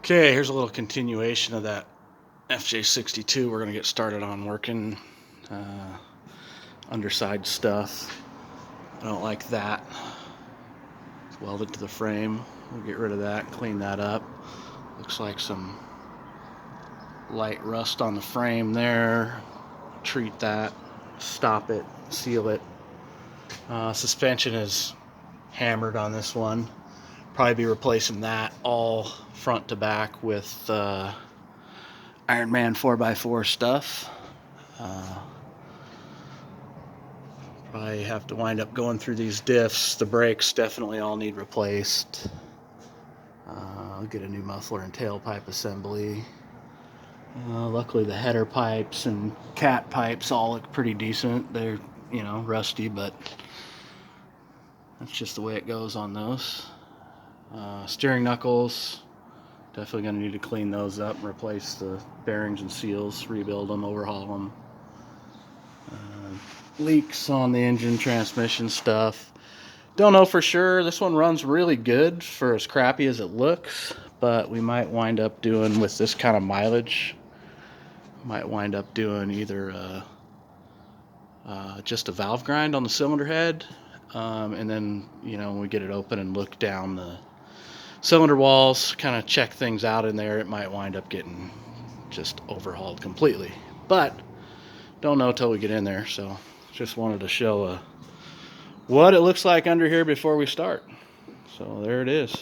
Okay, here's a little continuation of that FJ62. We're going to get started on working underside stuff. I don't like that. It's welded to the frame. We'll get rid of that, clean that up. Looks like some light rust on the frame there. Treat that, stop it, seal it. Suspension is hammered on this one. Probably be replacing that all front to back with Iron Man 4x4 stuff. Probably have to wind up going through these diffs. The brakes definitely all need replaced. I'll get a new muffler and tailpipe assembly. Luckily the header pipes and cat pipes all look pretty decent. They're, rusty, but that's just the way it goes on those. Steering knuckles, definitely going to need to clean those up and replace the bearings and seals, rebuild them, overhaul them. Leaks on the engine, transmission stuff. Don't know for sure. This one runs really good for as crappy as it looks, but we might wind up doing, with this kind of mileage, might wind up doing either just a valve grind on the cylinder head, and then when we get it open and look down the cylinder walls, kind of check things out in there, it might wind up getting just overhauled completely, but don't know till we get in there. So just wanted to show what it looks like under here before we start. So there it is.